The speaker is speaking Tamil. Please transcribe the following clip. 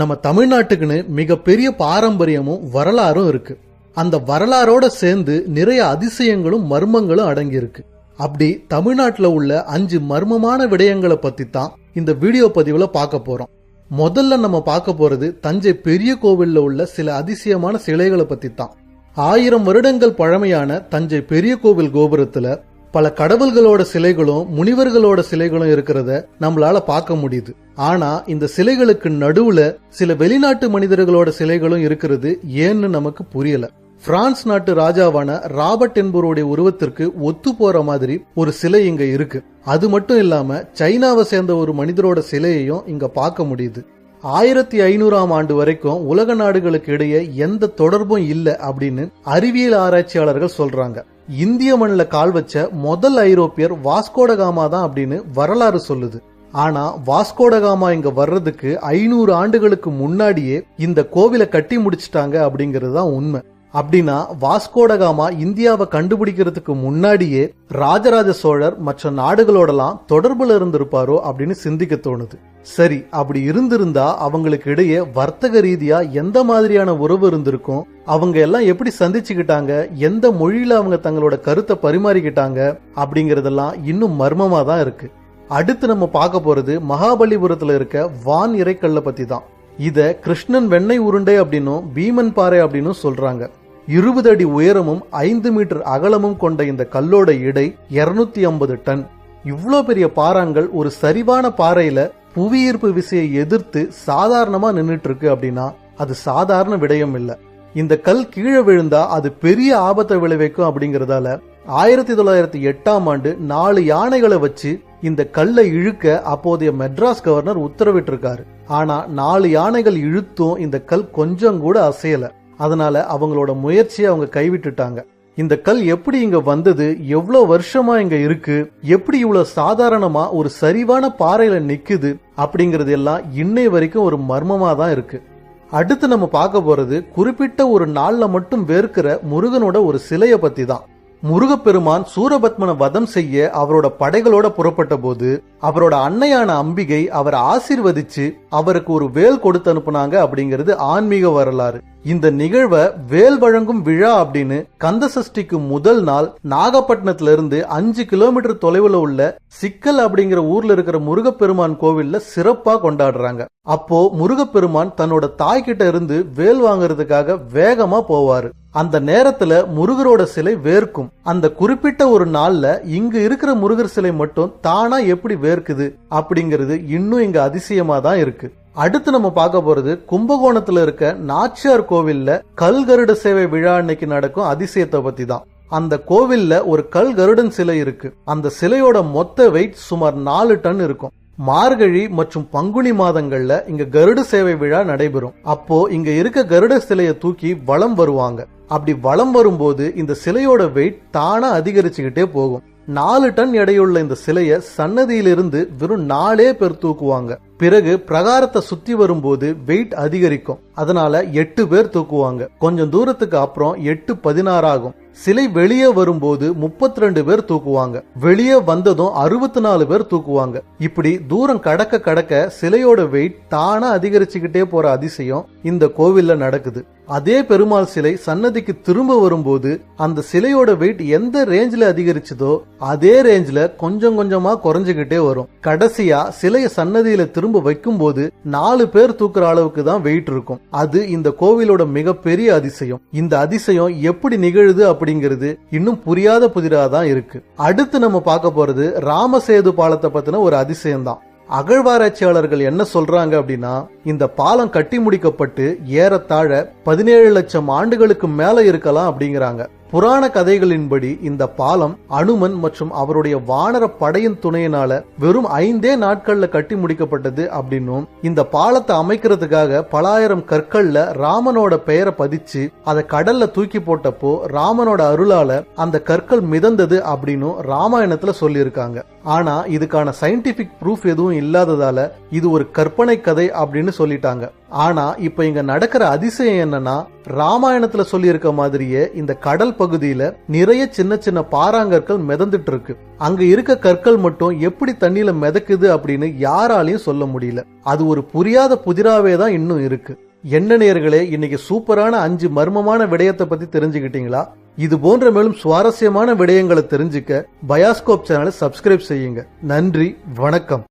நம்ம தமிழ்நாட்டுக்குன்னு மிகப்பெரிய பாரம்பரியமும் வரலாறும் இருக்கு. அந்த வரலாறோட சேர்ந்து நிறைய அதிசயங்களும் மர்மங்களும் அடங்கி இருக்கு. அப்படி தமிழ்நாட்டுல உள்ள 5 மர்மமான விடயங்களை பத்தி தான் இந்த வீடியோ பதிவுல பார்க்க போறோம். முதல்ல நம்ம பார்க்க போறது தஞ்சை பெரிய கோவில்ல உள்ள சில அதிசயமான சிலைகளை பத்தி தான். 1000 வருடங்கள் பழமையான தஞ்சை பெரிய கோவில் கோபுரத்துல பல கடவுள்களோட சிலைகளும் முனிவர்களோட சிலைகளும் இருக்கிறத நம்மளால பார்க்க முடியுது. ஆனா இந்த சிலைகளுக்கு நடுவுல சில வெளிநாட்டு மனிதர்களோட சிலைகளும் இருக்கிறது ஏன்னு நமக்கு புரியல. பிரான்ஸ் நாட்டு ராஜாவான ராபர்ட் என்பவருடைய உருவத்திற்கு ஒத்து போற மாதிரி ஒரு சிலை இங்க இருக்கு. அது மட்டும் இல்லாம சைனாவை சேர்ந்த ஒரு மனிதரோட சிலையையும் இங்க பார்க்க முடியுது. 1500ஆம் ஆண்டு வரைக்கும் உலக நாடுகளுக்கு இடையே எந்த தொடர்பும் இல்லை அப்படின்னு அறிவியல் ஆராய்ச்சியாளர்கள் சொல்றாங்க. இந்திய மண்ணில் கால் வச்ச முதல் ஐரோப்பியர் வாஸ்கோடகாமா தான் அப்படின்னு வரலாறு சொல்லுது. ஆனா வாஸ்கோடகாமா இங்க வர்றதுக்கு 500 ஆண்டுகளுக்கு முன்னாடியே இந்த கோவிலை கட்டி முடிச்சிட்டாங்க அப்படிங்கிறது தான் உண்மை. அப்படின்னா வாஸ்கோடகாமா இந்தியாவை கண்டுபிடிக்கிறதுக்கு முன்னாடியே ராஜராஜ சோழர் மற்ற நாடுகளோடலாம் தொடர்புல இருந்திருப்பாரோ அப்படின்னு சிந்திக்க தோணுது. சரி, அப்படி இருந்திருந்தா அவங்களுக்கு இடையே வர்த்தக ரீதியா எந்த மாதிரியான உறவு இருந்திருக்கும், அவங்க எல்லாம் எப்படி சந்திச்சுக்கிட்டாங்க, எந்த மொழியில அவங்க தங்களோட கருத்தை பரிமாறிக்கிட்டாங்க அப்படிங்கறதெல்லாம் இன்னும் மர்மமா தான் இருக்கு. அடுத்து நம்ம பார்க்க போறது மகாபலிபுரத்துல இருக்க வான் இறைக்கல்ல பத்தி தான். இத கிருஷ்ணன் வெண்ணெய் உருண்டை அப்படின்னும் பீமன் பாறை அப்படின்னும் சொல்றாங்க. 20 அடி உயரமும் 5 மீட்டர் அகலமும் கொண்ட இந்த கல்லோட எடை 250 டன். இவ்வளோ பெரிய பாறாங்கல் ஒரு சரிவான பாறையில புவியீர்ப்பு விசையை எதிர்த்து சாதாரணமா நின்றுட்டு இருக்கு அப்படின்னா அது சாதாரண விடயம் இல்ல. இந்த கல் கீழே விழுந்தா அது பெரிய ஆபத்தை விளைவிக்கும் அப்படிங்கறதால 1908ஆம் ஆண்டு 4 யானைகளை வச்சு இந்த கல்லை இழுக்க அப்போதைய மெட்ராஸ் கவர்னர் உத்தரவிட்டிருக்காரு. ஆனா 4 யானைகள் இழுத்தும் இந்த கல் கொஞ்சம் கூட அசையல. அதனால அவங்களோட முயற்சியை அவங்க கைவிட்டுட்டாங்க. இந்த கல் எப்படி இங்க வந்தது, எவ்வளவு வருஷமா இங்க இருக்கு, எப்படி இவ்வளவு சாதாரணமா ஒரு சரிவான பாறையில நிக்குது அப்படிங்கறது எல்லாம் இன்னை வரைக்கும் ஒரு மர்மமா தான் இருக்கு. அடுத்து நம்ம பார்க்க போறது குறிப்பிட்ட ஒரு நாள்ல மட்டும் வேர்க்கிற முருகனோட ஒரு சிலைய பத்தி தான். முருகப்பெருமான் சூரபத்மனை வதம் செய்ய அவரோட படைகளோட புறப்பட்ட போது அவரோட அன்னையான அம்பிகை அவரை ஆசீர்வதிச்சு அவருக்கு ஒரு வேல் கொடுத்து அனுப்புனாங்க அப்படிங்கிறது ஆன்மீக வரலாறு. இந்த நிகழ்வை வேல் வழங்கும் விழா அப்படின்னு கந்தசஷ்டிக்கு முதல் நாள் நாகப்பட்டினத்துல இருந்து 5 கிலோமீட்டர் தொலைவுல உள்ள சிக்கல் அப்படிங்கிற ஊர்ல இருக்கிற முருகப்பெருமான் கோவில்ல சிறப்பா கொண்டாடுறாங்க. அப்போ முருகப்பெருமான் தன்னோட தாய்கிட்ட இருந்து வேல் வாங்கறதுக்காக வேகமா போவாரு. அந்த நேரத்துல முருகரோட சிலை வேர்க்கும். அந்த குறிப்பிட்ட ஒரு நாள்ல இங்க இருக்கிற முருகர் சிலை மட்டும் தானா எப்படி வேர்க்குது அப்படிங்கிறது இன்னும் இங்க அதிசயமா தான் இருக்கு. அடுத்து நம்ம பார்க்க போறது கும்பகோணத்துல இருக்க நாச்சியார் கோவில்ல கல் கருட சேவை விழா அன்னைக்கு நடக்கும் அதிசயத்தை பத்தி தான். அந்த கோவில்ல ஒரு கல் கருடன் சிலை இருக்கு. அந்த சிலையோட மொத்த வெயிட் சுமார் 4 டன் இருக்கும். மார்கழி மற்றும் பங்குனி மாதங்கள்ல இங்க கருட சேவை விழா நடைபெறும். அப்போ இங்க இருக்க கருட சிலையை தூக்கி வலம் வருவாங்க. அப்படி வலம் வரும்போது இந்த சிலையோட வெயிட் தானா அதிகரிச்சுக்கிட்டே போகும். 4 டன் எடையுள்ள இந்த சிலைய சன்னதியிலிருந்து வெறும் 4 பேர் தூக்குவாங்க. பிறகு பிரகாரத்தை சுத்தி வரும்போது வெயிட் அதிகரிக்கும். அதனால 8 பேர் தூக்குவாங்க. கொஞ்சம் தூரத்துக்கு அப்புறம் 8 16 ஆகும். சிலை வெளியே வரும்போது 32 பேர் தூக்குவாங்க. வெளியே வந்ததும் 64 பேர் தூக்குவாங்க. இப்படி தூரம் கடக்க கடக்க சிலையோட வெயிட் தானா அதிகரிச்சுக்கிட்டே போற அதிசயம் இந்த கோவில்ல நடக்குது. அதே பெருமாள் சிலை சன்னதிக்கு திரும்ப வரும்போது அந்த சிலையோட வெயிட் எந்த ரேஞ்சில அதிகரிச்சதோ அதே ரேஞ்சில கொஞ்சம் கொஞ்சமா குறைஞ்சுகிட்டே வரும். கடைசியா சிலைய சன்னதியில திரும்ப வைக்கும் போது 4 பேர் தூக்குற அளவுக்கு தான் வெயிட் இருக்கும். அது இந்த கோவிலோட மிகப்பெரிய அதிசயம். இந்த அதிசயம் எப்படி நிகழுது அப்படிங்கிறது இன்னும் புரியாத புதிராதான் இருக்கு. அடுத்து நம்ம பார்க்க போறது ராமசேது பாலத்தை பத்தின ஒரு அதிசயம் தான். அகழ்வாராய்ச்சியாளர்கள் என்ன சொல்றாங்க அப்படின்னா இந்த பாலம் கட்டி முடிக்கப்பட்டு ஏறத்தாழ 17 லட்சம் ஆண்டுகளுக்கு மேல இருக்கலாம் அப்படிங்கிறாங்க. புராண கதைகளின்படி இந்த பாலம் அனுமன் மற்றும் அவருடைய வானர படையின் துணையினால வெறும் 5 நாட்கள்ல கட்டி முடிக்கப்பட்டது அப்படின்னும், இந்த பாலத்தை அமைக்கிறதுக்காக பலாயிரம் கற்கள்ல ராமனோட பெயரை பதிச்சு அதை கடல்ல தூக்கி போட்டப்போ ராமனோட அருளால அந்த கற்கள் மிதந்தது அப்படின்னு ராமாயணத்துல சொல்லியிருக்காங்க. ஆனா இதுக்கான சயின்டிபிக் ப்ரூஃப் எதுவும் இல்லாததால இது ஒரு கற்பனை கதை அப்படின்னு சொல்லிட்டாங்க. ஆனா இப்ப இங்க நடக்கிற அதிசயம் என்னன்னா, ராமாயணத்துல சொல்லி இருக்க மாதிரியே இந்த கடல் பகுதியில நிறைய சின்ன சின்ன பாறாங்கற்கள் மிதந்துட்டு இருக்கு. அங்க இருக்க கற்கள் மட்டும் எப்படி தண்ணியில மிதக்குது அப்படின்னு யாராலையும் சொல்ல முடியல. அது ஒரு புரியாத புதிராவே தான் இன்னும் இருக்கு. என்ன நேயர்களே, இன்னைக்கு சூப்பரான 5 மர்மமான விடயத்தை பத்தி தெரிஞ்சுக்கிட்டீங்களா? இது போன்ற மேலும் சுவாரஸ்யமான விடயங்களை தெரிஞ்சுக்க பயாஸ்கோப் சேனலை சப்ஸ்கிரைப் செய்யுங்க. நன்றி, வணக்கம்.